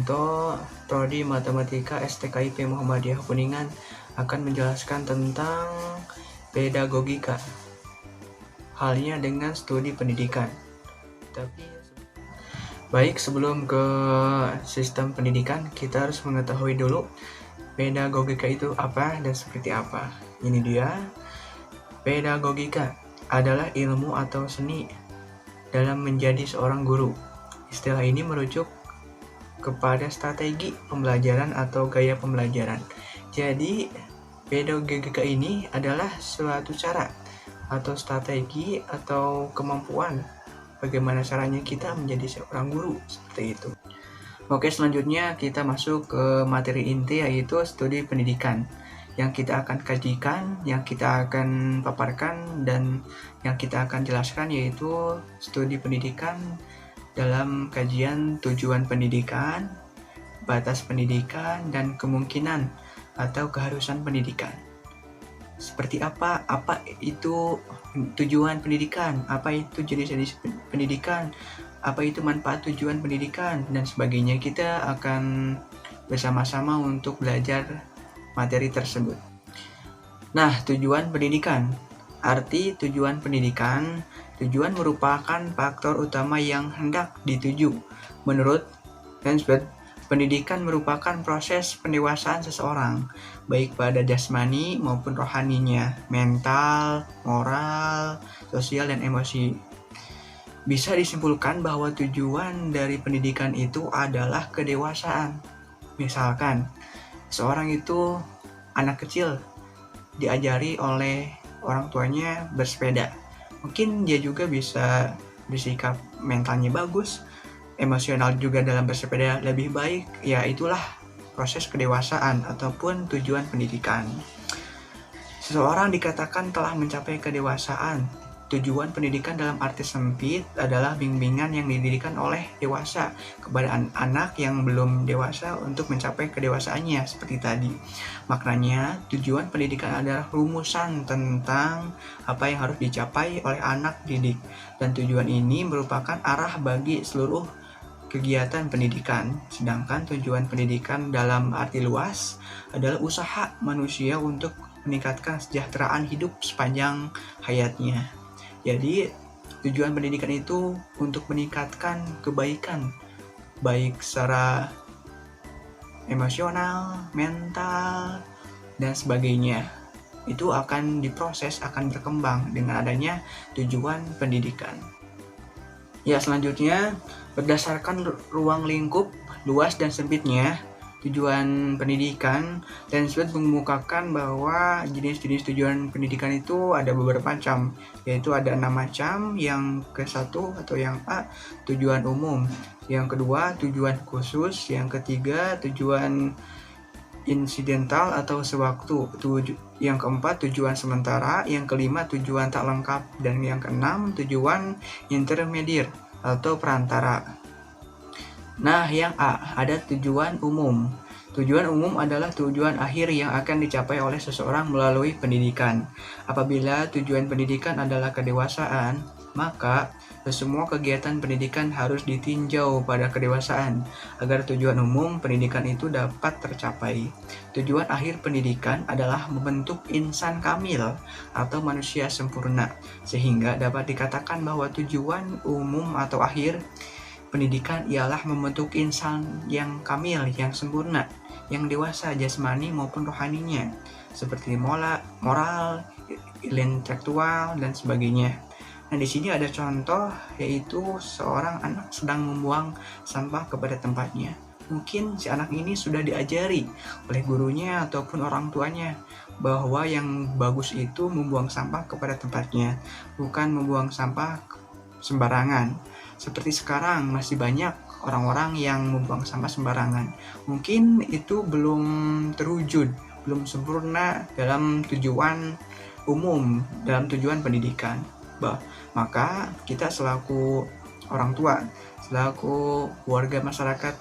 Sugianto, Prodi Matematika STKIP Muhammadiyah Kuningan akan menjelaskan tentang pedagogika, halnya dengan studi pendidikan. Baik, sebelum ke sistem pendidikan, kita harus mengetahui dulu pedagogika itu apa dan seperti apa. Ini dia, pedagogika adalah ilmu atau seni dalam menjadi seorang guru. Istilah ini merujuk kepada strategi pembelajaran atau gaya pembelajaran. Jadi, pedagogika ini adalah suatu cara atau strategi atau kemampuan bagaimana caranya kita menjadi seorang guru, seperti itu. Oke, selanjutnya kita masuk ke materi inti, yaitu studi pendidikan. Yang kita akan kajikan, yang kita akan paparkan, dan yang kita akan jelaskan yaitu studi pendidikan dalam kajian tujuan pendidikan, batas pendidikan, dan kemungkinan atau keharusan pendidikan. Seperti apa itu tujuan pendidikan, apa itu jenis-jenis pendidikan, apa itu manfaat tujuan pendidikan, dan sebagainya. Kita akan bersama-sama untuk belajar materi tersebut. Nah, tujuan pendidikan. Arti tujuan pendidikan, tujuan merupakan faktor utama yang hendak dituju. Menurut Hansberg, pendidikan merupakan proses pendewasaan seseorang, baik pada jasmani maupun rohaninya, mental, moral, sosial, dan emosi. Bisa disimpulkan bahwa tujuan dari pendidikan itu adalah kedewasaan. Misalkan, seorang itu anak kecil diajari oleh orang tuanya bersepeda. Mungkin dia juga bisa bersikap mentalnya bagus, emosional juga dalam bersepeda lebih baik. Ya, itulah proses kedewasaan ataupun tujuan pendidikan. Seseorang dikatakan telah mencapai kedewasaan. Tujuan pendidikan dalam arti sempit adalah bimbingan yang didirikan oleh dewasa kepada anak yang belum dewasa untuk mencapai kedewasaannya, seperti tadi. Maknanya, tujuan pendidikan adalah rumusan tentang apa yang harus dicapai oleh anak didik, dan tujuan ini merupakan arah bagi seluruh kegiatan pendidikan. Sedangkan tujuan pendidikan dalam arti luas adalah usaha manusia untuk meningkatkan kesejahteraan hidup sepanjang hayatnya. Jadi, tujuan pendidikan itu untuk meningkatkan kebaikan, baik secara emosional, mental, dan sebagainya. Itu akan diproses, akan berkembang dengan adanya tujuan pendidikan. Ya, selanjutnya, berdasarkan ruang lingkup luas dan sempitnya tujuan pendidikan, Hansberg mengemukakan bahwa jenis-jenis tujuan pendidikan itu ada beberapa macam, yaitu ada 6 macam. Yang ke-1 atau yang A, tujuan umum. Yang kedua, tujuan khusus. Yang ketiga, tujuan insidental atau sewaktu. Yang keempat, tujuan sementara. Yang kelima, tujuan tak lengkap. Dan yang keenam, tujuan intermediate atau perantara. Nah, yang A, ada tujuan umum. Tujuan umum adalah tujuan akhir yang akan dicapai oleh seseorang melalui pendidikan. Apabila tujuan pendidikan adalah kedewasaan, maka semua kegiatan pendidikan harus ditinjau pada kedewasaan agar tujuan umum pendidikan itu dapat tercapai. Tujuan akhir pendidikan adalah membentuk insan kamil atau manusia sempurna, sehingga dapat dikatakan bahwa tujuan umum atau akhir pendidikan ialah membentuk insan yang kamil, yang sempurna, yang dewasa jasmani maupun rohaninya, seperti moral, intelektual, dan sebagainya. Nah, di sini ada contoh, yaitu seorang anak sedang membuang sampah kepada tempatnya. Mungkin si anak ini sudah diajari oleh gurunya ataupun orang tuanya bahwa yang bagus itu membuang sampah kepada tempatnya, bukan membuang sampah sembarangan. Seperti sekarang masih banyak orang-orang yang membuang sampah sembarangan. Mungkin itu belum terwujud, belum sempurna dalam tujuan umum, dalam tujuan pendidikan. Maka kita selaku orang tua, selaku warga masyarakat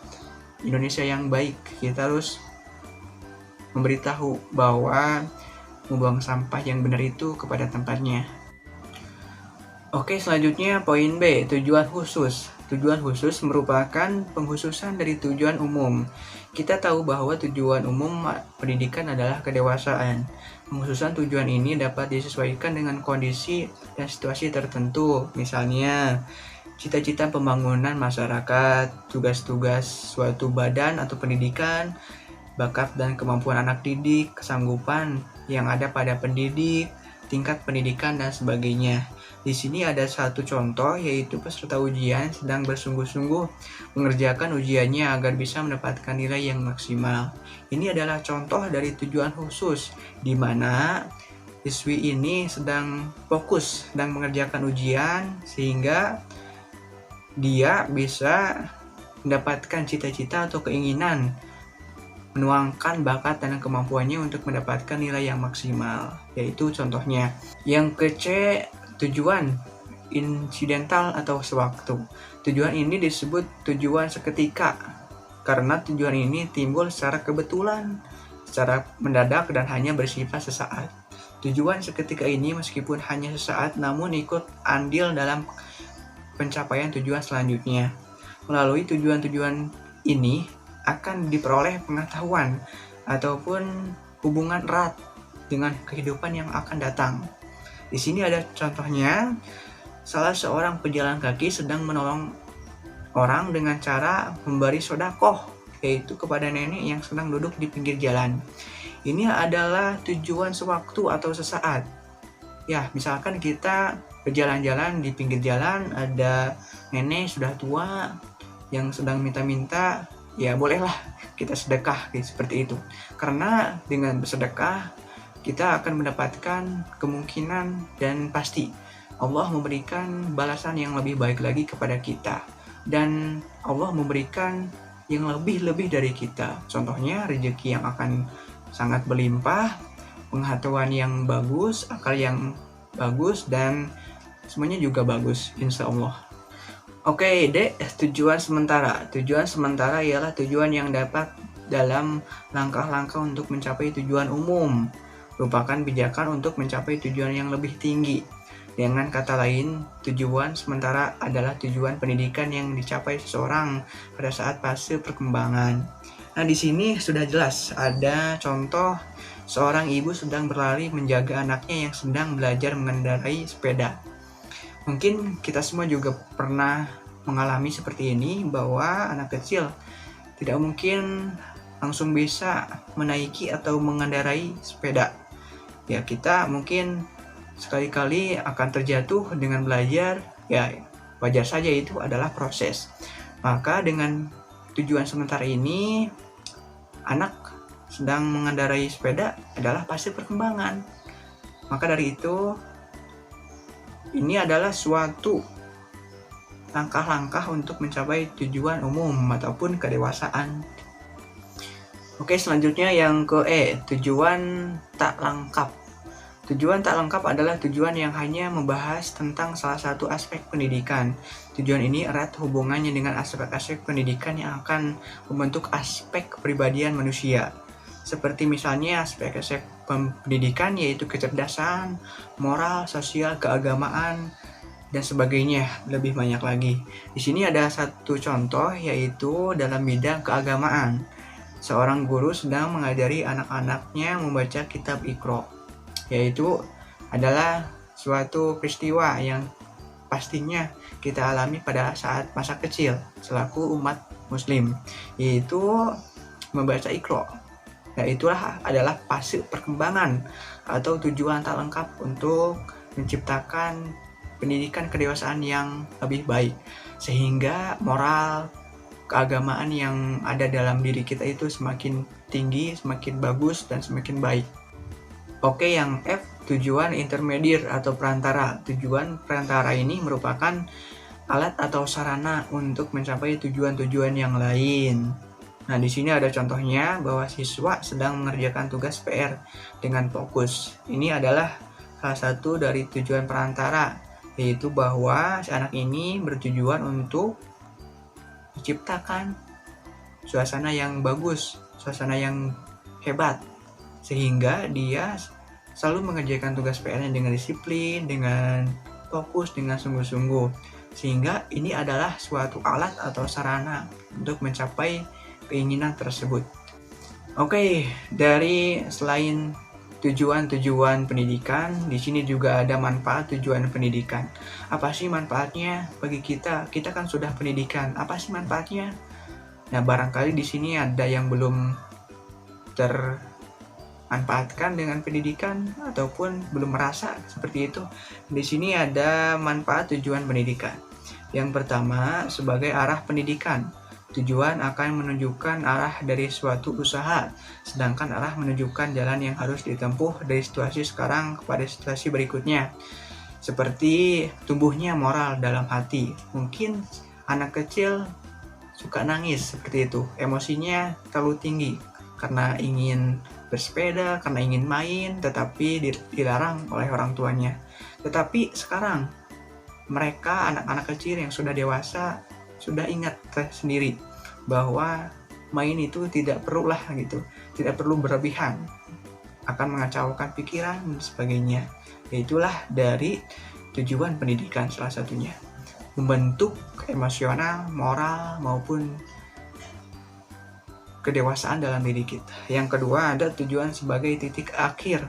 Indonesia yang baik, kita harus memberitahu bahwa membuang sampah yang benar itu kepada tempatnya. Oke, selanjutnya poin B, tujuan khusus. Tujuan khusus merupakan pengkhususan dari tujuan umum. Kita tahu bahwa tujuan umum pendidikan adalah kedewasaan. Pengkhususan tujuan ini dapat disesuaikan dengan kondisi dan situasi tertentu. Misalnya, cita-cita pembangunan masyarakat, tugas-tugas suatu badan atau pendidikan, bakat dan kemampuan anak didik, kesanggupan yang ada pada pendidik, tingkat pendidikan, dan sebagainya. Di sini ada satu contoh, yaitu peserta ujian sedang bersungguh-sungguh mengerjakan ujiannya agar bisa mendapatkan nilai yang maksimal. Ini adalah contoh dari tujuan khusus, di mana siswi ini sedang fokus, sedang mengerjakan ujian, sehingga dia bisa mendapatkan cita-cita atau keinginan, menuangkan bakat dan kemampuannya untuk mendapatkan nilai yang maksimal, yaitu contohnya. Yang ke-C, tujuan insidental atau sewaktu. Tujuan ini disebut tujuan seketika karena tujuan ini timbul secara kebetulan, secara mendadak, dan hanya bersifat sesaat. Tujuan seketika ini meskipun hanya sesaat namun ikut andil dalam pencapaian tujuan selanjutnya. Melalui tujuan-tujuan ini akan diperoleh pengetahuan ataupun hubungan erat dengan kehidupan yang akan datang. Di sini ada contohnya, salah seorang pejalan kaki sedang menolong orang dengan cara memberi sedekah, yaitu kepada nenek yang sedang duduk di pinggir jalan. Ini adalah tujuan sewaktu atau sesaat. Ya, misalkan kita berjalan-jalan di pinggir jalan, ada nenek sudah tua yang sedang minta-minta, ya bolehlah kita sedekah seperti itu. Karena dengan bersedekah kita akan mendapatkan kemungkinan dan pasti Allah memberikan balasan yang lebih baik lagi kepada kita, dan Allah memberikan yang lebih-lebih dari kita. Contohnya rezeki yang akan sangat berlimpah, pengetahuan yang bagus, akal yang bagus, dan semuanya juga bagus insya Allah. Oke, D, tujuan sementara. Tujuan sementara ialah tujuan yang dapat dalam langkah-langkah untuk mencapai tujuan umum, merupakan pijakan untuk mencapai tujuan yang lebih tinggi. Dengan kata lain, tujuan sementara adalah tujuan pendidikan yang dicapai seseorang pada saat fase perkembangan. Nah, di sini sudah jelas ada contoh seorang ibu sedang berlari menjaga anaknya yang sedang belajar mengendarai sepeda. Mungkin kita semua juga pernah mengalami seperti ini, bahwa anak kecil tidak mungkin langsung bisa menaiki atau mengendarai sepeda. Ya, kita mungkin sekali-kali akan terjatuh dengan belajar, ya wajar saja, itu adalah proses. Maka dengan tujuan sementara ini, anak sedang mengendarai sepeda adalah fase perkembangan. Maka dari itu, ini adalah suatu langkah-langkah untuk mencapai tujuan umum ataupun kedewasaan. Oke, selanjutnya yang ke E, tujuan tak lengkap. Tujuan tak lengkap adalah tujuan yang hanya membahas tentang salah satu aspek pendidikan. Tujuan ini erat hubungannya dengan aspek-aspek pendidikan yang akan membentuk aspek kepribadian manusia. Seperti misalnya aspek-aspek pendidikan yaitu kecerdasan, moral, sosial, keagamaan, dan sebagainya, lebih banyak lagi. Di sini ada satu contoh, yaitu dalam bidang keagamaan. Seorang guru sedang mengajari anak-anaknya membaca kitab Iqra, yaitu adalah suatu peristiwa yang pastinya kita alami pada saat masa kecil selaku umat muslim, yaitu membaca Iqra. Nah, itulah adalah fase perkembangan atau tujuan tak lengkap untuk menciptakan pendidikan kedewasaan yang lebih baik, sehingga moral keagamaan yang ada dalam diri kita itu semakin tinggi, semakin bagus, dan semakin baik. Oke, yang F, tujuan intermediate atau perantara. Tujuan perantara ini merupakan alat atau sarana untuk mencapai tujuan-tujuan yang lain. Nah, di sini ada contohnya bahwa siswa sedang mengerjakan tugas PR dengan fokus. Ini adalah salah satu dari tujuan perantara, yaitu bahwa si anak ini bertujuan untuk menciptakan suasana yang bagus, suasana yang hebat, sehingga dia selalu mengerjakan tugas PR-nya dengan disiplin, dengan fokus, dengan sungguh-sungguh, sehingga ini adalah suatu alat atau sarana untuk mencapai keinginan tersebut. Oke, dari selain tujuan-tujuan pendidikan, di sini juga ada manfaat tujuan pendidikan. Apa sih manfaatnya bagi kita? Kita kan sudah pendidikan. Apa sih manfaatnya? Nah, barangkali di sini ada yang belum termanfaatkan dengan pendidikan ataupun belum merasa seperti itu. Di sini ada manfaat tujuan pendidikan. Yang pertama, sebagai arah pendidikan. Tujuan akan menunjukkan arah dari suatu usaha, sedangkan arah menunjukkan jalan yang harus ditempuh dari situasi sekarang kepada situasi berikutnya. Seperti tumbuhnya moral dalam hati. Mungkin anak kecil suka nangis seperti itu, emosinya terlalu tinggi karena ingin bersepeda, karena ingin main, tetapi dilarang oleh orang tuanya. Tetapi sekarang mereka anak-anak kecil yang sudah dewasa sudah ingat sendiri bahwa main itu tidak perlulah gitu, tidak perlu berlebihan, akan mengacaukan pikiran dan sebagainya. Itulah dari tujuan pendidikan salah satunya, membentuk emosional, moral maupun kedewasaan dalam diri kita. Yang kedua ada tujuan sebagai titik akhir.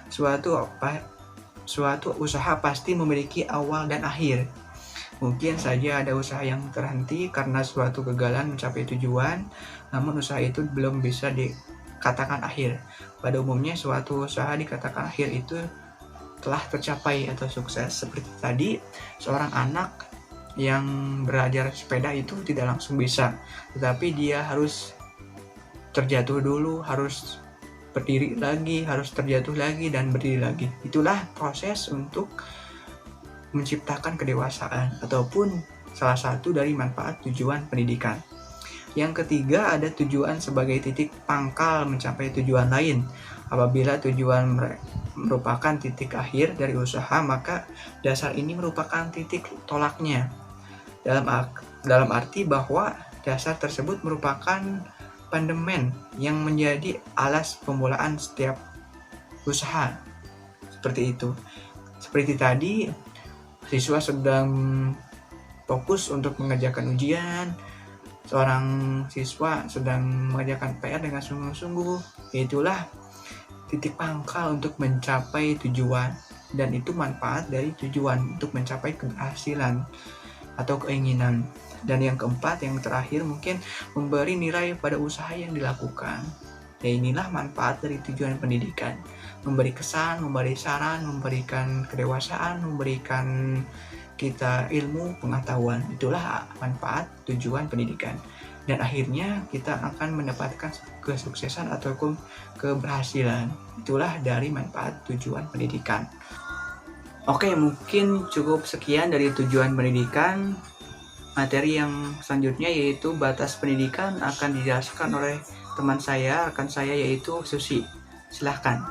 Suatu usaha pasti memiliki awal dan akhir. Mungkin saja ada usaha yang terhenti karena suatu kegagalan mencapai tujuan, namun usaha itu belum bisa dikatakan akhir. Pada umumnya suatu usaha dikatakan akhir itu telah tercapai atau sukses. Seperti tadi, seorang anak yang belajar sepeda itu tidak langsung bisa, tetapi dia harus terjatuh dulu, harus berdiri lagi, harus terjatuh lagi dan berdiri lagi. Itulah proses untuk menciptakan kedewasaan ataupun salah satu dari manfaat tujuan pendidikan. Yang ketiga ada tujuan sebagai titik pangkal mencapai tujuan lain. Apabila tujuan merupakan titik akhir dari usaha, maka dasar ini merupakan titik tolaknya. Dalam arti bahwa dasar tersebut merupakan pandemen yang menjadi alas pemulaan setiap usaha. Seperti itu. Seperti tadi, siswa sedang fokus untuk mengerjakan ujian, seorang siswa sedang mengerjakan PR dengan sungguh-sungguh. Itulah titik pangkal untuk mencapai tujuan, dan itu manfaat dari tujuan untuk mencapai keberhasilan atau keinginan. Dan yang keempat, yang terakhir mungkin memberi nilai pada usaha yang dilakukan. Ya, inilah manfaat dari tujuan pendidikan. Memberi kesan, memberi saran, memberikan kedewasaan, memberikan kita ilmu, pengetahuan. Itulah manfaat tujuan pendidikan. Dan akhirnya kita akan mendapatkan kesuksesan ataupun keberhasilan. Itulah dari manfaat tujuan pendidikan. Oke, mungkin cukup sekian dari tujuan pendidikan. Materi yang selanjutnya yaitu batas pendidikan akan dijelaskan oleh teman saya, rekan saya yaitu Susi. Silahkan.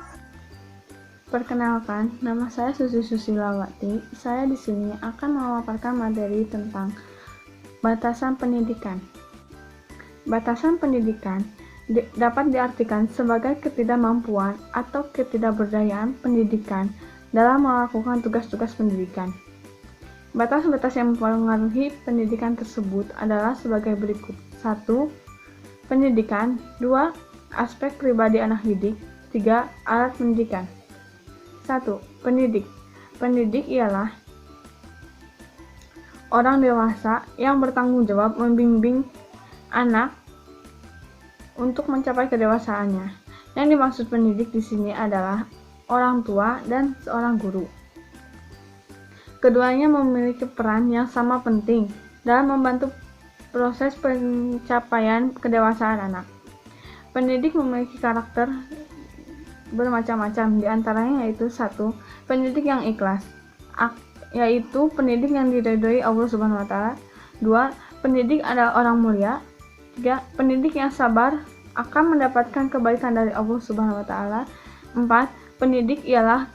Perkenalkan, nama saya Susi Susilawati. Saya di sini akan memaparkan materi tentang batasan pendidikan. Batasan pendidikan dapat diartikan sebagai ketidakmampuan atau ketidakberdayaan pendidikan dalam melakukan tugas-tugas pendidikan. Batas-batas yang mempengaruhi pendidikan tersebut adalah sebagai berikut. 1. Pendidikan. 2. Aspek pribadi anak didik. 3. Alat pendidikan. 1. Pendidik. Pendidik ialah orang dewasa yang bertanggung jawab membimbing anak untuk mencapai kedewasaannya. Yang dimaksud pendidik di sini adalah orang tua dan seorang guru. Keduanya memiliki peran yang sama penting dalam membantu proses pencapaian kedewasaan anak. Pendidik memiliki karakter bermacam-macam, diantaranya yaitu 1. Pendidik yang ikhlas, yaitu pendidik yang diridhoi Allah Subhanahu wa Ta'ala. 2. Pendidik adalah orang mulia. 3. Pendidik yang sabar akan mendapatkan kebaikan dari Allah Subhanahu wa Ta'ala. 4. Pendidik ialah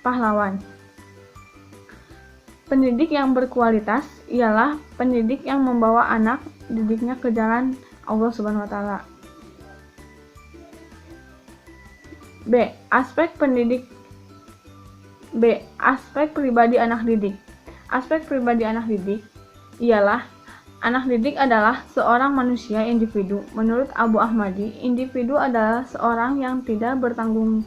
pahlawan. Pendidik yang berkualitas ialah pendidik yang membawa anak didiknya ke jalan Allah Subhanahu wa Ta'ala. Aspek pribadi anak didik. Aspek pribadi anak didik ialah anak didik adalah seorang manusia individu. Menurut Abu Ahmadi, individu adalah seorang yang tidak bertanggung.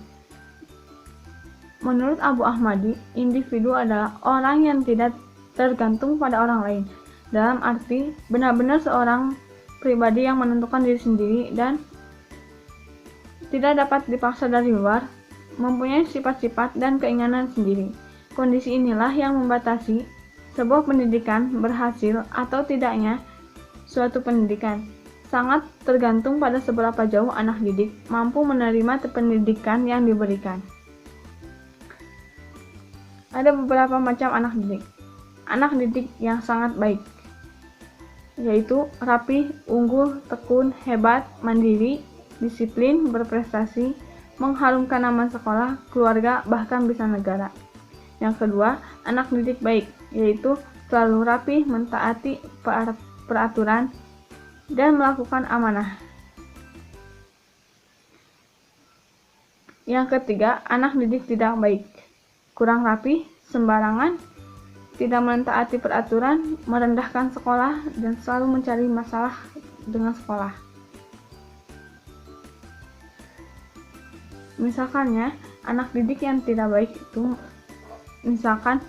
Menurut Abu Ahmadi, individu adalah orang yang tidak tergantung pada orang lain. Dalam arti benar-benar seorang pribadi yang menentukan diri sendiri dan tidak dapat dipaksa dari luar, mempunyai sifat-sifat dan keinginan sendiri. Kondisi inilah yang membatasi sebuah pendidikan berhasil atau tidaknya suatu pendidikan. Sangat tergantung pada seberapa jauh anak didik mampu menerima pendidikan yang diberikan. Ada beberapa macam anak didik. Anak didik yang sangat baik, yaitu rapi, unggul, tekun, hebat, mandiri, disiplin, berprestasi, mengharumkan nama sekolah, keluarga, bahkan bisa negara. Yang kedua, anak didik baik, yaitu selalu rapi, mentaati peraturan, dan melakukan amanah. Yang ketiga, anak didik tidak baik, kurang rapi, sembarangan, tidak mentaati peraturan, merendahkan sekolah, dan selalu mencari masalah dengan sekolah. Misalkannya, anak didik yang tidak baik itu, misalkan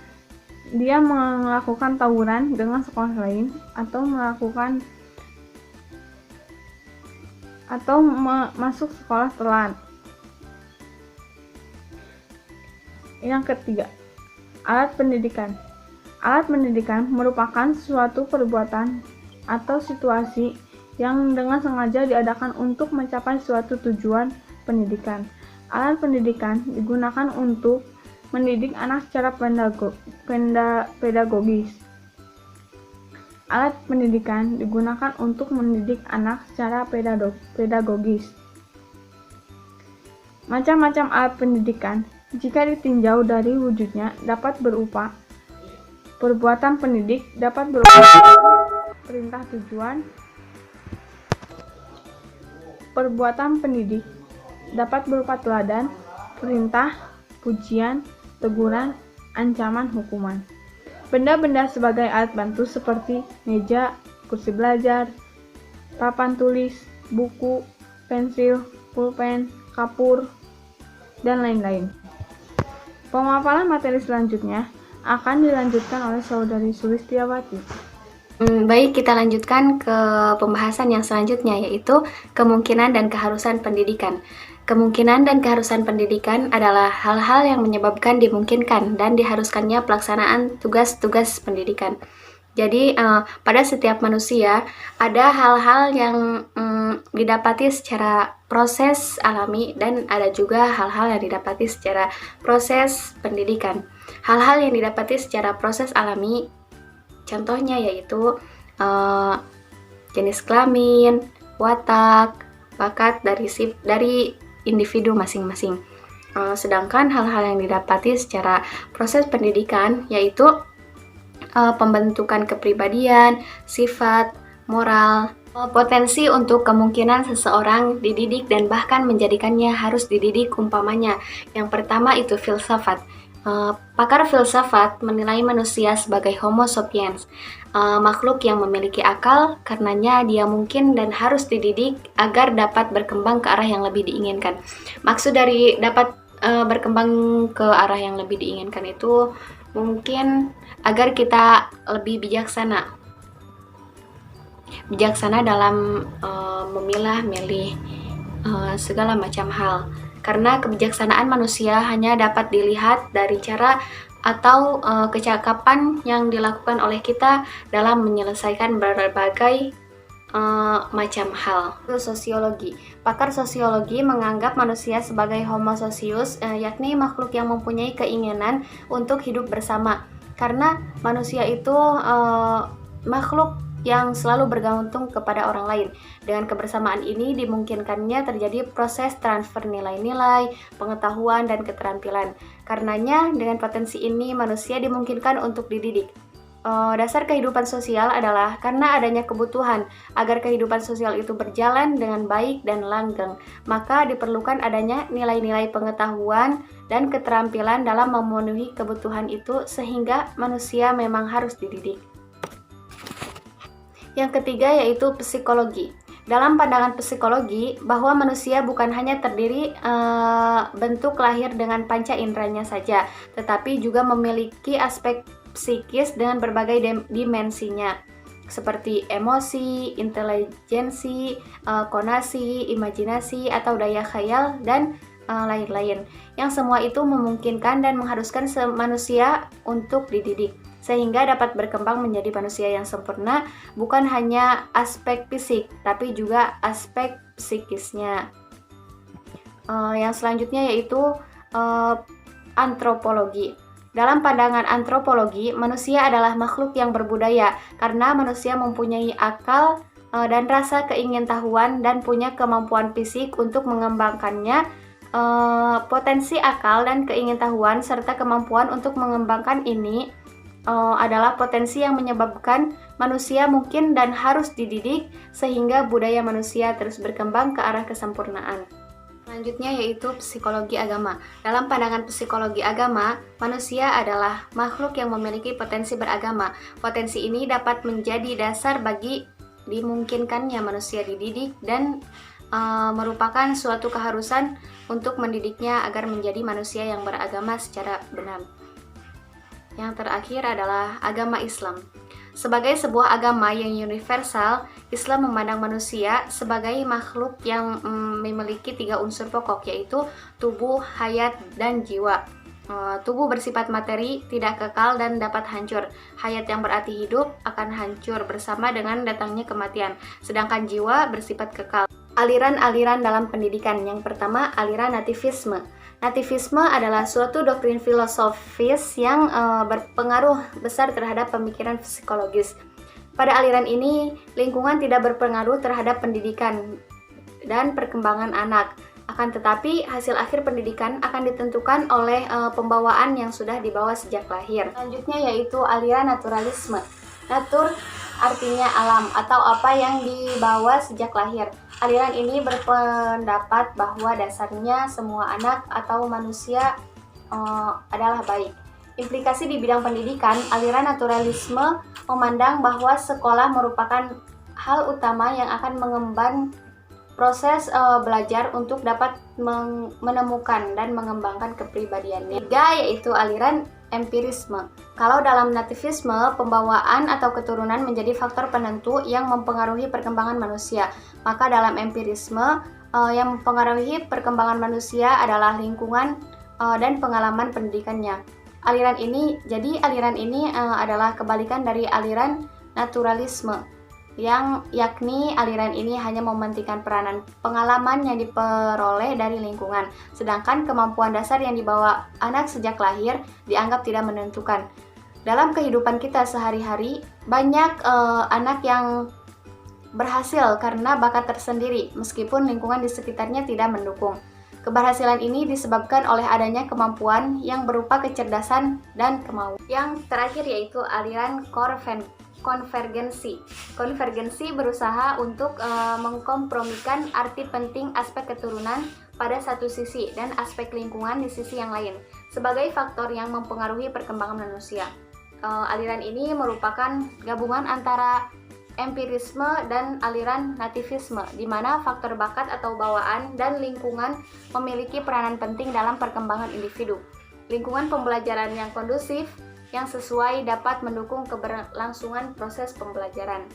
dia melakukan tawuran dengan sekolah lain, atau masuk sekolah telat. Yang ketiga, alat pendidikan. Alat pendidikan merupakan suatu perbuatan atau situasi yang dengan sengaja diadakan untuk mencapai suatu tujuan pendidikan. Alat pendidikan digunakan untuk mendidik anak secara pedagogis. Alat pendidikan digunakan untuk mendidik anak secara pedagogis. Macam-macam alat pendidikan, jika ditinjau dari wujudnya, dapat berupa perbuatan pendidik, dapat berupa perintah tujuan. Perbuatan pendidik dapat berupa teladan, perintah, pujian, teguran, ancaman, hukuman. Benda-benda sebagai alat bantu seperti meja, kursi belajar, papan tulis, buku, pensil, pulpen, kapur, dan lain-lain. Pemaparan materi selanjutnya akan dilanjutkan oleh Saudari Sulistiawati. Baik, kita lanjutkan ke pembahasan yang selanjutnya, yaitu kemungkinan dan keharusan pendidikan. Kemungkinan dan keharusan pendidikan adalah hal-hal yang menyebabkan dimungkinkan dan diharuskannya pelaksanaan tugas-tugas pendidikan. Jadi, pada setiap manusia ada hal-hal yang didapati secara proses alami dan ada juga hal-hal yang didapati secara proses pendidikan. Hal-hal yang didapati secara proses alami, contohnya yaitu jenis kelamin, watak, bakat dari individu masing-masing. Sedangkan hal-hal yang didapati secara proses pendidikan yaitu pembentukan kepribadian, sifat, moral, potensi untuk kemungkinan seseorang dididik dan bahkan menjadikannya harus dididik. Umpamanya, yang pertama itu filsafat. Pakar filsafat menilai manusia sebagai Homo sapiens, makhluk yang memiliki akal, karenanya dia mungkin dan harus dididik agar dapat berkembang ke arah yang lebih diinginkan. Maksud dari dapat berkembang ke arah yang lebih diinginkan itu mungkin agar kita lebih bijaksana dalam memilah-milih segala macam hal. Karena kebijaksanaan manusia hanya dapat dilihat dari cara atau kecakapan yang dilakukan oleh kita dalam menyelesaikan berbagai macam hal. Sosiologi. Pakar sosiologi menganggap manusia sebagai Homo socius, yakni makhluk yang mempunyai keinginan untuk hidup bersama. Karena manusia itu makhluk yang selalu bergantung kepada orang lain. Dengan kebersamaan ini dimungkinkannya terjadi proses transfer nilai-nilai, pengetahuan, dan keterampilan. Karenanya dengan potensi ini manusia dimungkinkan untuk dididik. Dasar kehidupan sosial adalah karena adanya kebutuhan agar kehidupan sosial itu berjalan dengan baik dan langgeng, maka diperlukan adanya nilai-nilai pengetahuan dan keterampilan dalam memenuhi kebutuhan itu sehingga manusia memang harus dididik. Yang ketiga yaitu psikologi. Dalam pandangan psikologi, bahwa manusia bukan hanya terdiri bentuk lahir dengan panca inderanya saja, tetapi juga memiliki aspek psikis dengan berbagai dimensinya, seperti emosi, intelijensi, konasi, imajinasi, atau daya khayal, dan lain-lain. Yang semua itu memungkinkan dan mengharuskan manusia untuk dididik, sehingga dapat berkembang menjadi manusia yang sempurna, bukan hanya aspek fisik, tapi juga aspek psikisnya. Yang selanjutnya yaitu antropologi. Dalam pandangan antropologi, manusia adalah makhluk yang berbudaya karena manusia mempunyai akal dan rasa keingintahuan dan punya kemampuan fisik untuk mengembangkannya. Potensi akal dan keingintahuan serta kemampuan untuk mengembangkan ini adalah potensi yang menyebabkan manusia mungkin dan harus dididik sehingga budaya manusia terus berkembang ke arah kesempurnaan. Selanjutnya yaitu psikologi agama. Dalam pandangan psikologi agama, manusia adalah makhluk yang memiliki potensi beragama. Potensi ini dapat menjadi dasar bagi dimungkinkannya manusia dididik dan merupakan suatu keharusan untuk mendidiknya agar menjadi manusia yang beragama secara benar. Yang terakhir adalah agama Islam. Sebagai sebuah agama yang universal, Islam memandang manusia sebagai makhluk yang memiliki 3 unsur pokok, yaitu tubuh, hayat, dan jiwa. Tubuh bersifat materi, tidak kekal dan dapat hancur. Hayat yang berarti hidup akan hancur bersama dengan datangnya kematian. Sedangkan jiwa bersifat kekal. Aliran-aliran dalam pendidikan. Yang pertama, aliran nativisme. Nativisme adalah suatu doktrin filosofis yang berpengaruh besar terhadap pemikiran psikologis. Pada aliran ini, lingkungan tidak berpengaruh terhadap pendidikan dan perkembangan anak. Akan tetapi, hasil akhir pendidikan akan ditentukan oleh pembawaan yang sudah dibawa sejak lahir. Selanjutnya yaitu aliran naturalisme. Natur artinya alam atau apa yang dibawa sejak lahir. Aliran ini berpendapat bahwa dasarnya semua anak atau manusia adalah baik. Implikasi di bidang pendidikan, aliran naturalisme memandang bahwa sekolah merupakan hal utama yang akan mengemban proses belajar untuk dapat menemukan dan mengembangkan kepribadiannya. Ketiga yaitu aliran empirisme. Kalau dalam nativisme, pembawaan atau keturunan menjadi faktor penentu yang mempengaruhi perkembangan manusia. Maka dalam empirisme, yang mempengaruhi perkembangan manusia adalah lingkungan dan pengalaman pendidikannya. Aliran ini adalah kebalikan dari aliran naturalisme, yang yakni aliran ini hanya mementingkan peranan pengalaman yang diperoleh dari lingkungan, sedangkan kemampuan dasar yang dibawa anak sejak lahir dianggap tidak menentukan. Dalam kehidupan kita sehari-hari, banyak anak yang berhasil karena bakat tersendiri, meskipun lingkungan di sekitarnya tidak mendukung. Keberhasilan ini disebabkan oleh adanya kemampuan yang berupa kecerdasan dan kemauan. Yang terakhir yaitu aliran konvergensi. Konvergensi berusaha untuk mengkompromikan arti penting aspek keturunan pada satu sisi dan aspek lingkungan di sisi yang lain sebagai faktor yang mempengaruhi perkembangan manusia. Aliran ini merupakan gabungan antara empirisme dan aliran nativisme, di mana faktor bakat atau bawaan dan lingkungan memiliki peranan penting dalam perkembangan individu. Lingkungan pembelajaran yang kondusif yang sesuai dapat mendukung keberlangsungan proses pembelajaran.